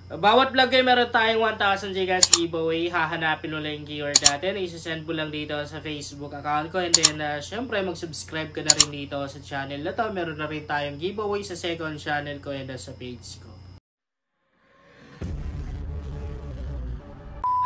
Bawat vlog ay meron tayong 1,000 Gcash giveaway. Hahanapin mo lang yung keyword natin. Isasend mo lang dito sa Facebook account ko. And then, syempre, mag-subscribe ka na rin dito sa channel na to. Meron na rin tayong giveaway sa second channel ko and sa page ko.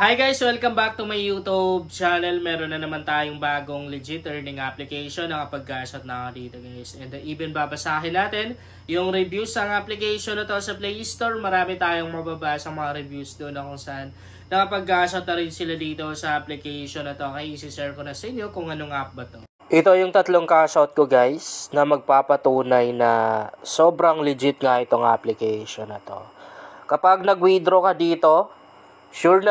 Hi guys! Welcome back to my YouTube channel. Meron na naman tayong bagong legit earning application. Nakapag-gasot na ako dito guys. And even babasahin natin yung reviews ng application na to sa Play Store. Marami tayong mababasa mga reviews doon na kung saan nakapag-gasot na rin sila dito sa application na to. Kaya isi-share ko na sa inyo kung anong app ba to. Ito yung tatlong cash out ko guys na magpapatunay na sobrang legit nga itong application na to. Kapag nag-withdraw ka dito, sure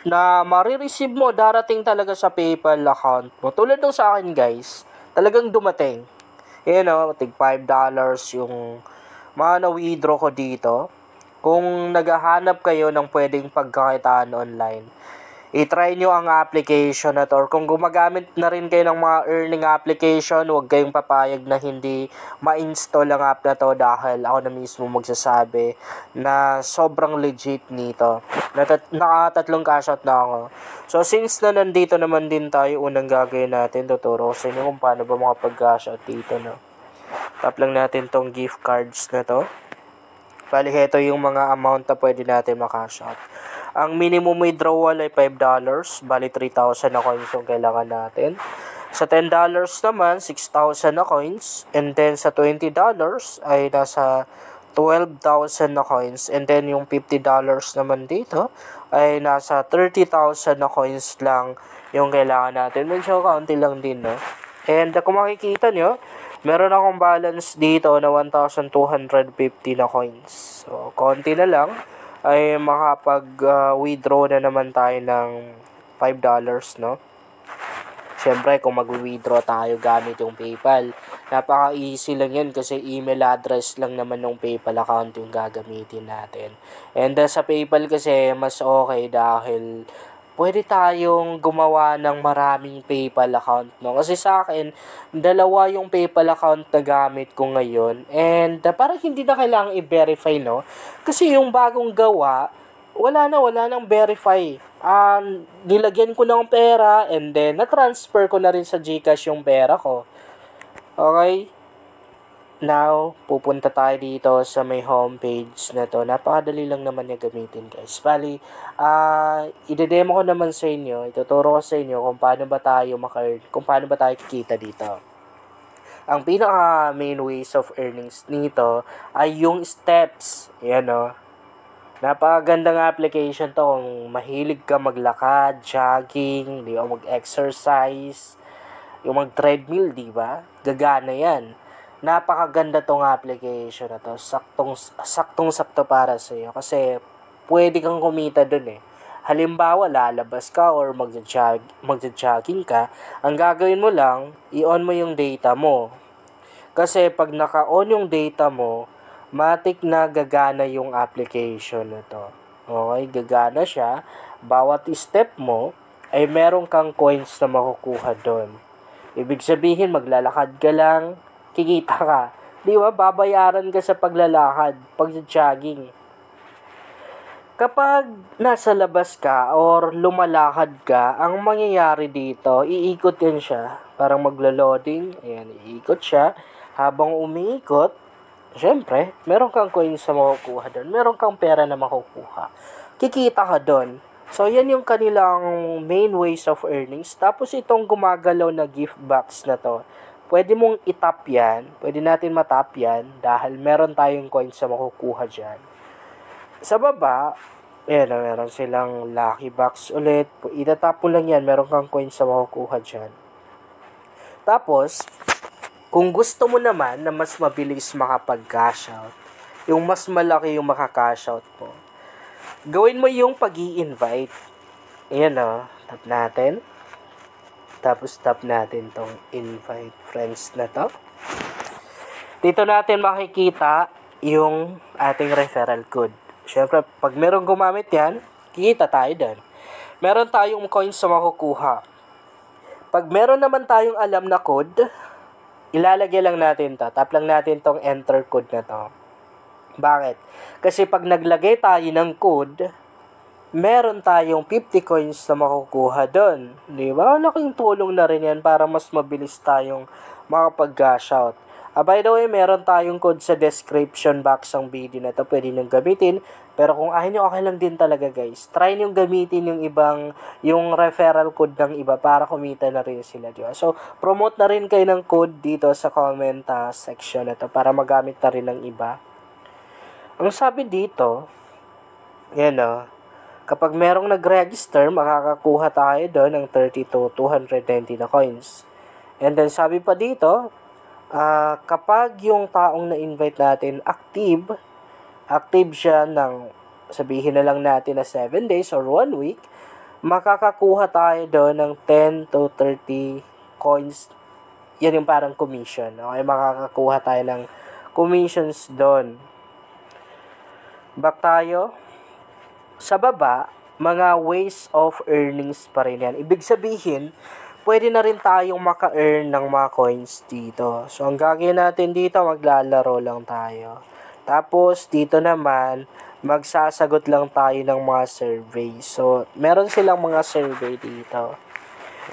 na marireceive mo, darating talaga sa PayPal account mo. Tulad nung sa akin guys, talagang dumating. Yan o, tig $5 yung mga na-withdraw ko dito. Kung naghahanap kayo ng pwedeng pagkakitaan online, i-try nyo ang application na to. Or kung gumagamit na rin kayo ng mga earning application, huwag kayong papayag na hindi ma-install ang app na to dahil ako na mismo magsasabi na sobrang legit nito. Nakatatlong cash out na ako. So, since na nandito naman din tayo, unang gagawin natin, tuturo ko sa inyo kung paano ba makapag-cash out dito. No? Tap lang natin tong gift cards na to. Bali, ito yung mga amount na pwede natin makash out. Ang minimum withdrawal ay $5. Bali, 3,000 na coins yung kailangan natin. Sa $10 naman, 6,000 na coins. And then, sa $20 ay nasa 12,000 na coins. And then, yung $50 naman dito ay nasa 30,000 na coins lang yung kailangan natin. Medyo kaunti lang din, no? And kung makikita nyo, meron akong balance dito na 1,250 na coins. So, konti na lang ay makapag-withdraw na naman tayo ng $5, no? Siyempre, kung mag-withdraw tayo gamit yung PayPal, napaka-easy lang yan kasi email address lang naman ng PayPal account yung gagamitin natin. And sa PayPal kasi, mas okay dahil pwede tayong gumawa ng maraming PayPal account, no? Kasi sa akin, dalawa yung PayPal account na gamit ko ngayon. And parang hindi na kailangang i-verify, no? Kasi yung bagong gawa, wala nang verify. Nilagyan ko ng pera and then na-transfer ko na rin sa GCash yung pera ko. Okay? Now, pupunta tayo dito sa may homepage na to. Napakadali lang naman niya gamitin, guys. Bali, ide-demo ko naman sa inyo, ituturo ko sa inyo kung paano ba tayo kung paano ba tayo kikita dito. Ang pinaka main ways of earnings nito ay yung steps. Yan o. Napakagandang application to kung mahilig ka maglakad, jogging, di ba, mag-exercise, yung mag-treadmill, di ba? Gagana yan. Napakaganda tong application na to. Saktong-sakto para sa iyo kasi pwede kang kumita dun eh. Halimbawa, lalabas ka or magja-jogging ka, ang gagawin mo lang, i-on mo yung data mo. Kasi pag naka-on yung data mo, matik na gagana yung application na to. Okay, gagana siya. Bawat step mo ay meron kang coins na makukuha doon. Ibig sabihin, maglalakad ka lang, kikita ka. Di ba? Babayaran ka sa paglalakad, pag-jogging. Kapag nasa labas ka or lumalakad ka, ang mangyayari dito, iikot yan siya. Parang maglo-loading. Ayan, iikot siya. Habang umiikot, syempre, meron kang coins na makukuha doon. Meron kang pera na makukuha. Kikita ka doon. So, yan yung kanilang main ways of earnings. Tapos, itong gumagalaw na gift box na to, pwede mong itap yan. Pwede natin matap yan dahil meron tayong coins na makukuha dyan. Sa baba, meron silang lucky box ulit. Itatap mo lang yan, meron kang coins na makukuha dyan. Tapos, kung gusto mo naman na mas mabilis makapag-cash out, yung mas malaki yung maka-cash out mo, gawin mo yung pag-i-invite. Ayan o, tap natin. Tapos tap natin tong invite friends na to. Dito natin makikita yung ating referral code. Siyempre, pag merong gumamit yan, kikita tayo doon. Meron tayong coins na makukuha. Pag meron naman tayong alam na code, ilalagay lang natin to. Tap lang natin tong enter code na to. Bakit? Kasi pag naglagay tayo ng code, meron tayong 50 coins na makukuha doon. Di ba? Laking tulong na rin yan para mas mabilis tayong makapag-cash out. By the way, meron tayong code sa description box ng video na ito. Pwede nyo gamitin. Pero kung ayaw nyo, okay lang din talaga guys. Try nyo gamitin yung referral code ng iba para kumita na rin sila. Diba? So, promote na rin kayo ng code dito sa comment section na ito para magamit na rin ng iba. Ang sabi dito, yan o. Kapag merong nag-register, makakakuha tayo doon ng 30 to 290 na coins. And then, sabi pa dito, kapag yung taong na-invite natin active siya ng, sabihin na lang natin na 7 days or 1 week, makakakuha tayo doon ng 10 to 30 coins. Yan yung parang commission. Okay, makakakuha tayo ng commissions doon. Back tayo. Sa baba, mga ways of earnings pa rin yan. Ibig sabihin, pwede na rin tayong maka-earn ng mga coins dito. So, ang gagawin natin dito, maglalaro lang tayo. Tapos, dito naman, magsasagot lang tayo ng mga survey. So, meron silang mga survey dito.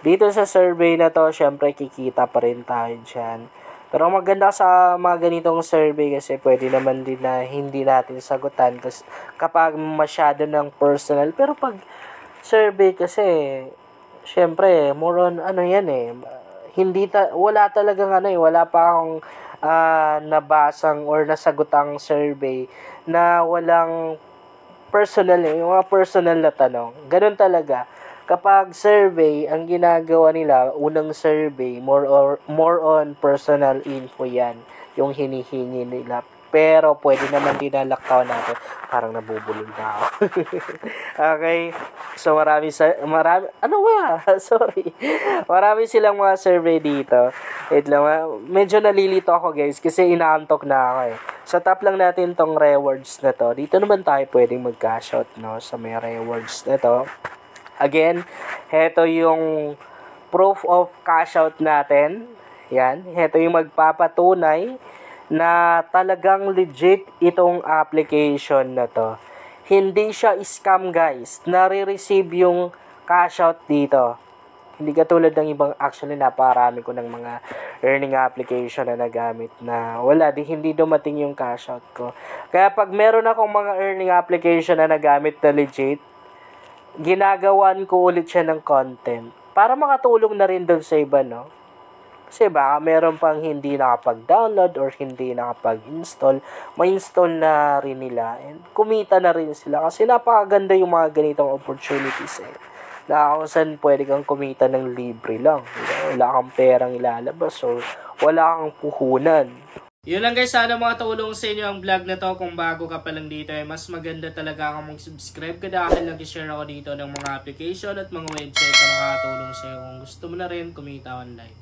Dito sa survey na to, syempre, kikita pa rin tayo dyan. Pero ang maganda sa mga ganitong survey kasi pwede naman din na hindi natin sagutan kasi kapag masyado ng personal. Pero pag survey kasi, syempre, more on wala talagang wala pa akong nabasang or nasagutang survey na walang personal, yung mga personal na tanong. Ganun talaga. Kapag survey, ang ginagawa nila, unang survey, more on personal info yan, yung hinihingi nila. Pero, pwede naman dinalaktaw natin. Parang nabubulol na ako. Okay. So, marami silang mga survey dito. Wait lang, medyo nalilito ako guys, kasi inaantok na ako eh. Sa top lang natin tong rewards na to. Dito naman tayo pwedeng mag-cash out, no? Sa may rewards na to. Again, heto yung proof of cash out natin. Yan. Heto yung magpapatunay na talagang legit itong application na to. Hindi siya scam guys. Nare-receive yung cash out dito. Hindi katulad ng ibang, actually napakarami ko ng mga earning application na nagamit na hindi dumating yung cash out ko. Kaya pag meron akong mga earning application na nagamit na legit, ginagawan ko ulit siya ng content para makatulong na rin doon sa iba, no? Kasi baka meron pang hindi nakapag-download or hindi nakapag-install, ma-install na rin nila and kumita na rin sila kasi napakaganda yung mga ganitong opportunities na kung saan pwede kang kumita ng libre lang, wala kang perang ilalabas or wala kang puhunan. Yun lang guys, sana makatulong sa inyo ang vlog na to. Kung bago ka pa lang dito mas maganda talaga kung mag-subscribe ka dahil nag-share ako dito ng mga application at mga website na makatulong sa iyo kung gusto mo na rin kumita online.